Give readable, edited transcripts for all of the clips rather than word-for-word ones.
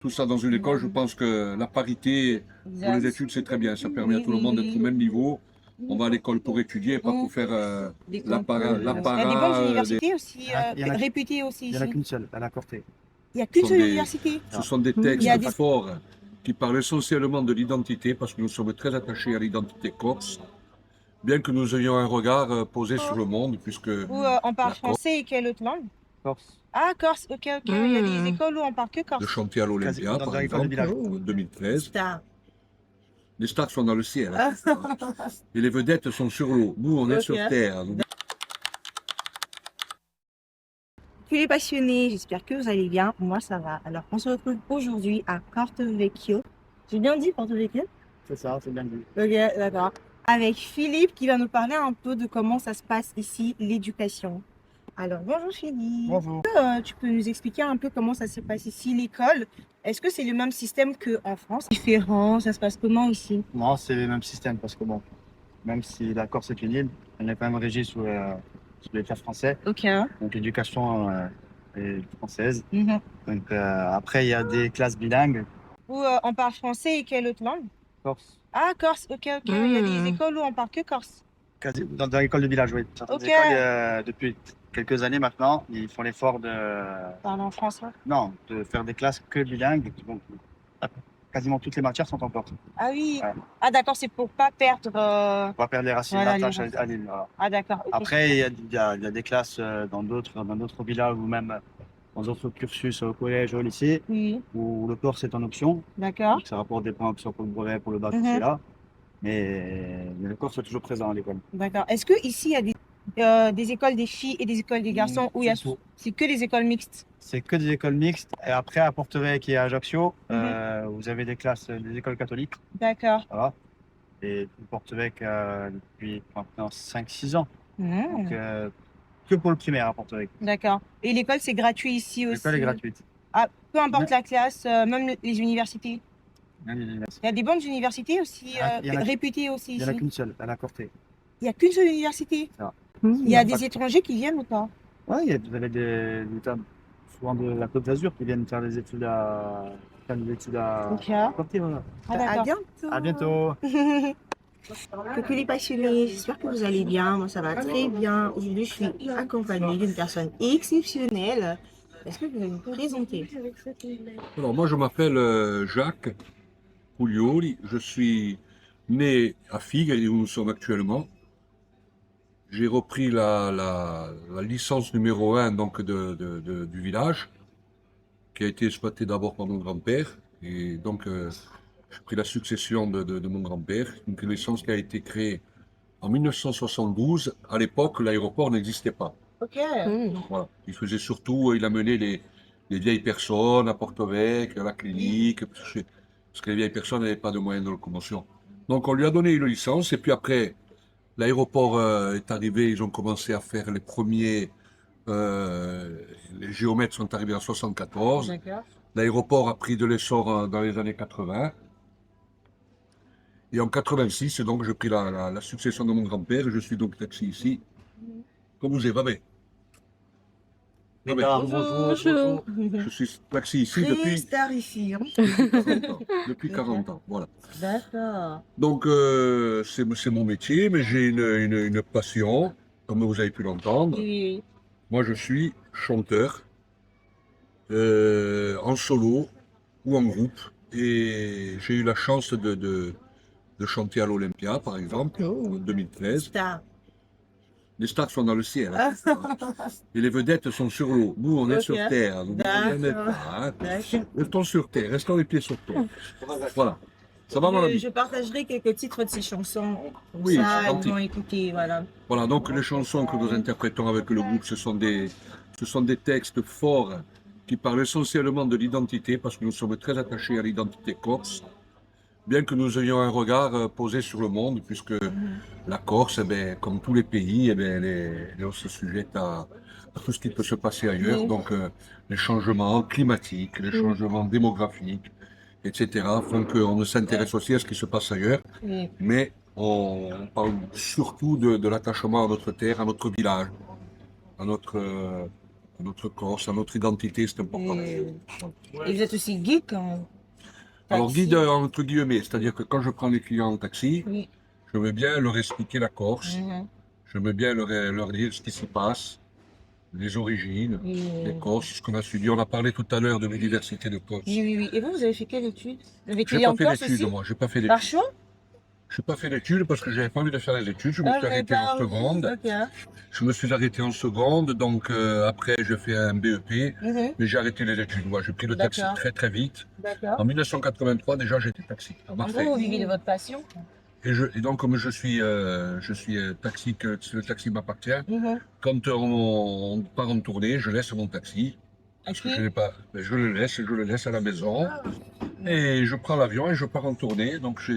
tout ça dans une école, je pense que la parité pour les études, c'est très bien. Ça permet à tout le monde d'être au même niveau. On va à l'école pour étudier, pas pour faire Des la concours. para, Il y a des bonnes des... universités aussi, Il y en a, réputées aussi il y en a ici. qu'une seule, à la Corté. Il n'y a Ce qu'une sont seule des, université. ce sont des Il y textes a des... forts qui parlent essentiellement de l'identité, parce que nous sommes très attachés à l'identité corse, bien que nous ayons un regard posé sur le monde, puisque Où on parle la Corse, français et quelle autre langue? Corse. Ah, Corse, ok, ok. Il y a des écoles où on parle que de Corse. chanter à l'Olympia, Dans par l'école de exemple, village. en 2013. Star. Les stars sont dans le ciel, hein. Et les vedettes sont sur l'eau. Nous, on est Ok. sur terre. Tous les passionnés, j'espère que vous allez bien. Moi, ça va. Alors, on se retrouve aujourd'hui à Porto Vecchio. J'ai bien dit Porto Vecchio? C'est ça, c'est bien dit. Ok, d'accord. Avec Philippe qui va nous parler un peu de comment ça se passe ici, l'éducation. Alors, bonjour Philippe. Bonjour. Tu peux nous expliquer un peu comment ça se passe ici, l'école? Est-ce que c'est le même système qu'en France? Différent, ça se passe comment ici? Non, c'est le même système parce que bon, même si la Corse est une île, elle est quand même régie sous l'État français. Ok. Donc l'éducation est française. Mhm. Donc après, il y a des classes bilingues. Où on parle français et quelle autre langue? Corse. Ah, Corse, ok, ok. Il y a des écoles où on parle que Corse. Dans l'école de village, oui. Certaines Ok. écoles, depuis quelques années maintenant, ils font l'effort Parle en français. non, de faire des classes que bilingues. Donc, quasiment toutes les matières sont en Corse. Ah oui. Ouais. Ah d'accord, c'est pour pas perdre. On va perdre les racines, Voilà, l'attache les racines. à l'île. Voilà. Ah d'accord. Ok. Après, il y a des classes dans d'autres villages ou même dans d'autres cursus au collège ou au lycée Oui, où le corse est en option. d'accord. Donc, ça rapporte des points option pour le brevet, pour le bac, Mhm. c'est là. Mais le corse est toujours présent à l'école. D'accord. Est-ce que ici il y a des écoles des filles et des écoles des garçons où il y a C'est tout. c'est que des écoles mixtes? C'est que des écoles mixtes. Et après, à Porto-Vecchio qui est à Ajaccio, vous avez des classes des écoles catholiques. D'accord. Voilà. Et Porto-Vecchio depuis maintenant 5-6 ans. Mhm. Donc, que pour le primaire à Porto-Vecchio. D'accord. Et l'école c'est gratuit ici aussi? L'école est gratuite. Ah, peu importe Mais- la classe, même les universités. Même les universités. Il y a des bonnes universités aussi, Il y en a- réputées aussi Il n'y en a ici. qu'une seule, à la Corté. Il n'y a qu'une seule université. Ça va. Il y a pas des de- étrangers qui viennent ou pas? Ouais, vous avez des tas, souvent de la Côte d'Azur qui viennent faire des études à Ok. Corté, voilà. Ah, d'accord. À bientôt. À bientôt. Coucou les passionnés, j'espère que vous allez bien. Moi, ça va très bien. Aujourd'hui, je suis accompagnée d'une personne exceptionnelle. Est-ce que vous allez vous présenter? Alors, moi, je m'appelle Jacques Puglioli. Je suis né à Figues, où nous sommes actuellement. J'ai repris la licence numéro 1 donc, du village, qui a été exploitée d'abord par mon grand-père. Et donc, j'ai pris la succession de mon grand-père, une licence qui a été créée en 1972. À l'époque, l'aéroport n'existait pas. Ok. Voilà. Il amenait les vieilles personnes à Porto Vecchio, à la clinique, parce que les vieilles personnes n'avaient pas de moyens de locomotion. Donc, on lui a donné une licence, et puis après, l'aéroport est arrivé, ils ont commencé à faire les premiers. Les géomètres sont arrivés en 74. D'accord. L'aéroport a pris de l'essor dans les années 80. Et en 86, donc, j'ai pris la succession de mon grand-père. Et je suis donc taxi ici. Comme vous êtes, va bien. Va bien. Bonjour. Je suis taxi ici Très depuis star ici. 40 ans. Depuis 40 ans, voilà. D'accord. Donc, c'est mon métier, mais j'ai une passion, comme vous avez pu l'entendre. Oui. Moi, je suis chanteur, en solo ou en groupe. Et j'ai eu la chance de chanter à l'Olympia, par exemple, en 2013. Star. Les stars sont dans le ciel, hein. Et les vedettes sont sur l'eau. Nous, on est Ok. sur terre. Donc, D'accord. on n'est pas, hein. D'accord. Restons sur terre, restons les pieds sur terre. Voilà. Ça va, mon ami? Je partagerai quelques titres de ces chansons. Comme Oui, ça, c'est elles gentil. vont écouter, voilà. Voilà, donc les chansons que nous interprétons avec le groupe, ce sont des textes forts qui parlent essentiellement de l'identité, parce que nous sommes très attachés à l'identité corse, bien que nous ayons un regard posé sur le monde, puisque la Corse, eh bien, comme tous les pays, eh bien, elle est aussi sujette à tout ce qui peut se passer ailleurs. Oui. Donc les changements climatiques, les changements démographiques, etc., font qu'on ne s'intéresse aussi à ce qui se passe ailleurs. Oui. Mais on parle surtout de l'attachement à notre terre, à notre village, à à notre Corse, à notre identité, c'est important. Et vous êtes aussi guide en Alors, taxi? guide entre guillemets, c'est-à-dire que quand je prends les clients en taxi, Oui. je veux bien leur expliquer la Corse, Mhm. je veux bien leur dire ce qui s'y passe, les origines, les Et- Corses, ce qu'on a suivi. On a parlé tout à l'heure de l'université de Corse. Oui, oui, oui. Et vous avez fait quelle étude? Vous avez J'ai étudié pas en fait Corse d'études, aussi? moi, j'ai pas fait Par d'études. choix? Je n'ai pas fait d'études parce que j'avais pas envie de faire les études. Je me Ah, suis vous n'avez arrêté en pas envie? seconde. Ok. Je me suis arrêté en seconde, donc après je fais un BEP, Mhm. mais j'ai arrêté les études. Moi, j'ai pris le taxi D'accord. très très vite. D'accord. En 1983, déjà, j'étais taxi à En Marseille. gros, vous vivez de votre passion? Et donc, comme je suis taxi, que le taxi m'appartient, Mhm. quand on part en tournée, je laisse mon taxi. À Parce que qui? je n'ai pas, mais je le laisse à la maison. Et je prends l'avion et je pars en tournée. Donc, j'ai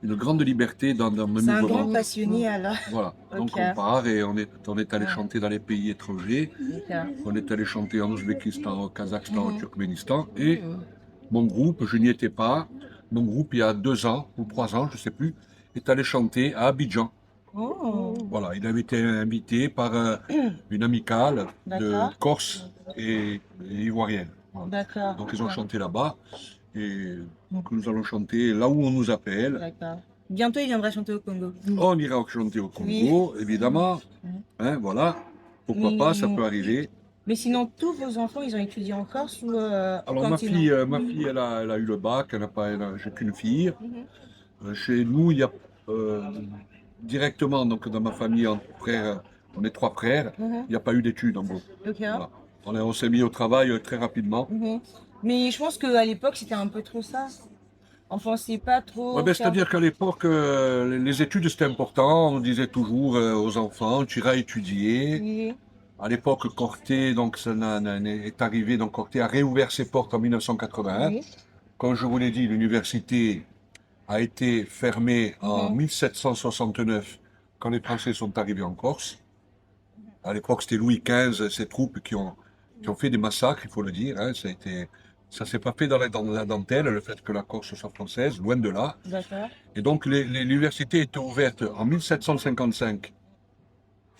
une grande liberté dans mes C'est un mouvements. grand passionné alors. Voilà. Donc, Ok. on part et on est allé chanter dans les pays étrangers. Ok. On est allé chanter en Ouzbékistan, au Kazakhstan, au Mhm. Turkménistan. Et Mhm. mon groupe, je n'y étais pas. Mon groupe, il y a 2 ans ou 3 ans, je ne sais plus, est allé chanter à Abidjan. Oh. Voilà, il avait été invité par une amicale de D'accord. Corse et ivoirienne. Voilà. D'accord. Donc ils ont chanté là-bas et donc nous allons chanter là où on nous appelle. D'accord. Bientôt, il viendra chanter au Congo. On ira chanter au Congo, évidemment. Mhm. Hein, voilà, pourquoi pas, ça peut arriver. Mais sinon, tous vos enfants, ils ont étudié en Corse ou au Alors ma continent? fille, elle a eu le bac, j'ai qu'une fille. Mhm. Chez nous, il y a euh, directement, donc dans ma famille, entre frères, on est 3 frères, Mhm. il n'y a pas eu d'études en gros. Ok. Voilà. On s'est mis au travail très rapidement. Mhm. Mais je pense qu'à l'époque, c'était un peu trop ça. On pensait pas Ouais, trop ben, faire. c'est-à-dire qu'à l'époque, les études c'était important. On disait toujours aux enfants, tu iras étudier. Oui. À l'époque, Corté, donc, est arrivé, donc Corté a réouvert ses portes en 1981. Oui. Comme je vous l'ai dit, l'université a été fermée en Mhm. 1769 quand les Français sont arrivés en Corse. À l'époque, c'était Louis XV, ses troupes qui ont fait des massacres, il faut le dire. Hein. Ça s'est pas fait dans la dentelle, le fait que la Corse soit française, loin de là. D'accord. Et donc, l'université était ouverte en 1755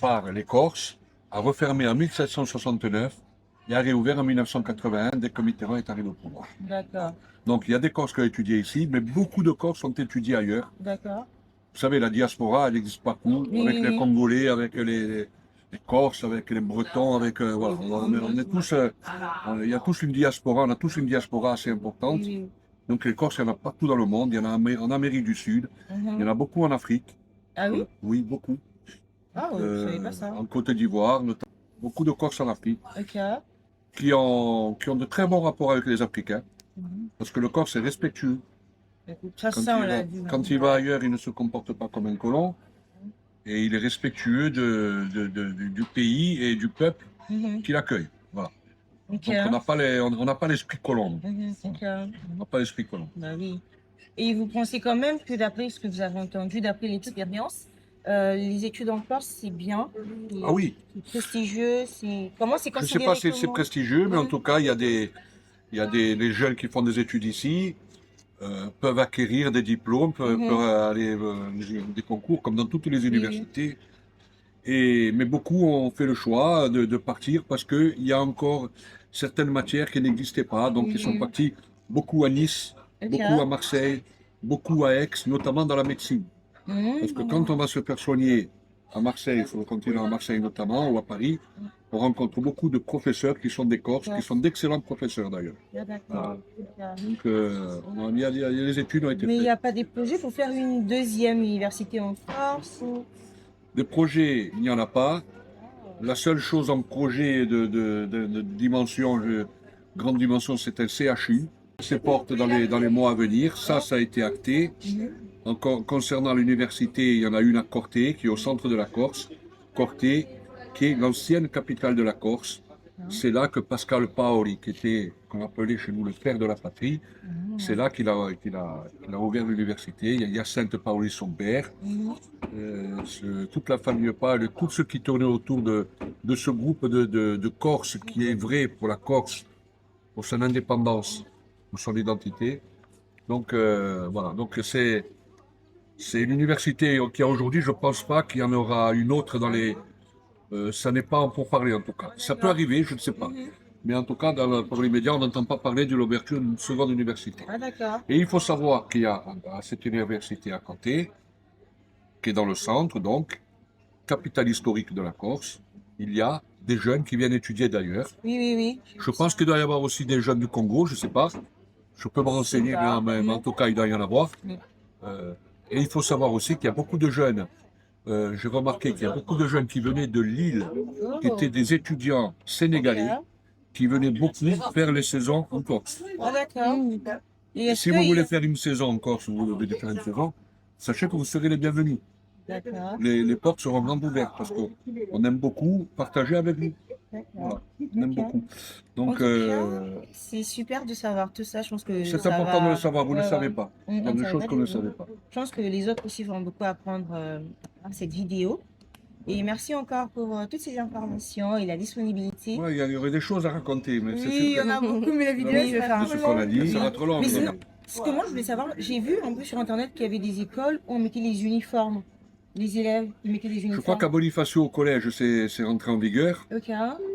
par les Corses, a refermé en 1769 et a réouvert en 1981 dès que Mitterrand est arrivé au pouvoir. D'accord. Donc, il y a des Corses qui ont étudié ici, mais beaucoup de Corses ont étudié ailleurs. D'accord. Vous savez, la diaspora, elle existe partout, Oui, avec oui, les oui. Congolais, avec les Corses, avec les Bretons, avec voilà. On est tous, il y a tous une diaspora, on a tous une diaspora assez importante. Oui, oui. Donc les Corses, il y en a partout dans le monde. Il y en a en Amérique du Sud, il y en Mhm. a beaucoup en Afrique. Ah oui? Oui, beaucoup. Ah, je savais pas ça. En Côte d'Ivoire, notamment. Beaucoup de Corses en Afrique Ok. qui ont de très bons rapports avec les Africains, Mhm. parce que le Corse est respectueux. Ça, Quand ça, on il l'a va, vu. quand il va ailleurs, il ne se comporte pas comme un colon. Et il est respectueux du pays et du peuple Mhm. qui l'accueille. Voilà. Ok. Donc on n'a pas l'esprit colon. Mhm. Ok. On n'a pas l'esprit colon. Bah oui. Et vous pensez quand même que d'après ce que vous avez entendu, d'après l'expérience, les études en Corse, c'est bien, Ah oui, c'est prestigieux, comment c'est je ne sais pas considéré si c'est comment? prestigieux, mais en tout cas, les jeunes qui font des études ici peuvent acquérir des diplômes, peuvent aller des concours comme dans toutes les Oui, oui. universités. Mais beaucoup ont fait le choix de partir parce qu'il y a encore certaines matières qui n'existaient pas. Donc, ils sont Mhm. partis beaucoup à Nice, Ok. beaucoup à Marseille, beaucoup à Aix, notamment dans la médecine. Parce que quand on va se faire soigner à Marseille, sur le continent à Marseille notamment, ou à Paris, on rencontre beaucoup de professeurs qui sont des Corses, qui sont d'excellents professeurs d'ailleurs. Ah, d'accord. Donc, les études ont été Mais il n'y faites. a pas des projets pour faire une deuxième université en Corse Des projets, il n'y en a pas. La seule chose en projet de dimension, grande dimension, c'est un CHU. Se porte dans les mois à venir. Ça a été acté. Encore, concernant l'université, il y en a une à Corté, qui est au centre de la Corse. Corté, qui est l'ancienne capitale de la Corse. C'est là que Pascal Paoli, qu'on appelait chez nous le père de la patrie, c'est là qu'il a ouvert l'université. Il y a Hyacinthe Paoli, son père. Toute la famille Paoli, tous ceux qui tournaient autour de ce groupe de Corse qui est vrai pour la Corse, pour son indépendance, pour son identité. Donc voilà, donc c'est une université qui a aujourd'hui, je ne pense pas qu'il y en aura une autre Ça n'est pas en pourparlers en tout cas. Ça peut arriver, je ne sais pas. Mais en tout cas, pour les médias, on n'entend pas parler de l'ouverture d'une seconde université. Ah, d'accord. Et il faut savoir qu'il y a à cette université à côté, qui est dans le centre, donc, capitale historique de la Corse, il y a des jeunes qui viennent étudier d'ailleurs. Oui, oui, oui. Je pense qu'il doit y avoir aussi des jeunes du Congo, je ne sais pas. Je peux me renseigner, mais en tout cas, il doit y en avoir. Euh, et il faut savoir aussi qu'il y a beaucoup de jeunes. J'ai remarqué qu'il y a beaucoup de jeunes qui venaient de Lille, qui étaient des étudiants sénégalais, qui venaient beaucoup faire les saisons en Corse. Ah, d'accord. Et Et est-ce si que vous il- voulez faire une saison en Corse, ou vous voulez faire une saison, sachez que vous serez les bienvenus. D'accord. Les portes seront grandes ouvertes parce qu'on aime beaucoup partager avec vous. Voilà, on aime Ok. beaucoup. En Donc, tout cas, c'est super de savoir tout ça. Je pense que c'est ça important de va... le savoir, vous ne Ouais, le savez ouais. pas. On Il y a ne des savait choses pas qu'on ne du tout. savait pas. Je pense que les autres aussi vont beaucoup apprendre à cette vidéo. Et merci encore pour toutes ces informations et la disponibilité. Ouais, il y aurait des choses à raconter, mais c'est Oui, sûr il y que en a beaucoup, mais la vidéo, Oui, je vais faire un de ce peu qu'on a long. dit, ça Oui. va trop long. Mais mais- sinon, ce que moi, je voulais savoir, j'ai vu un peu sur Internet qu'il y avait des écoles où on mettait les uniformes. Les élèves, ils mettaient des Je crois uniformes. qu'à Bonifacio au collège, c'est rentré en vigueur, Ok.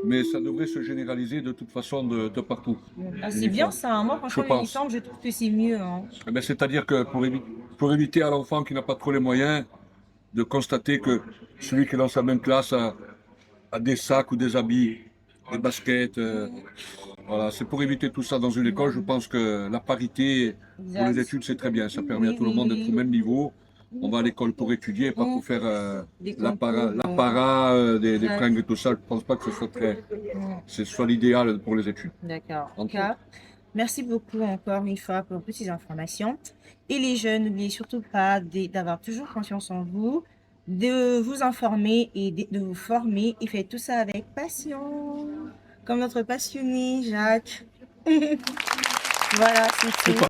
mais ça devrait se généraliser de toute façon de partout. Ah, c'est bien ça, hein. Moi, franchement, Je pense. l'uniforme, je trouve que c'est mieux, hein. Eh ben, c'est-à-dire que pour éviter à l'enfant qui n'a pas trop les moyens de constater que celui qui est dans sa même classe a des sacs ou des habits, des baskets. Voilà, c'est pour éviter tout ça dans une école. Je pense que la parité pour les Exact. études, c'est très bien. Ça permet à Oui, tout le oui, monde oui. d'être au même niveau. On va à l'école pour étudier, pas pour faire Des l'apparat concours, des Exact. fringues et tout ça. Je pense pas que ce soit l'idéal pour les études. D'accord. En En tout cas, merci beaucoup encore une fois pour toutes ces informations. Et les jeunes, n'oubliez surtout pas d'avoir toujours confiance en vous, de vous informer et de vous former et faites tout ça avec passion, comme notre passionné Jacques. Voilà, c'est tout.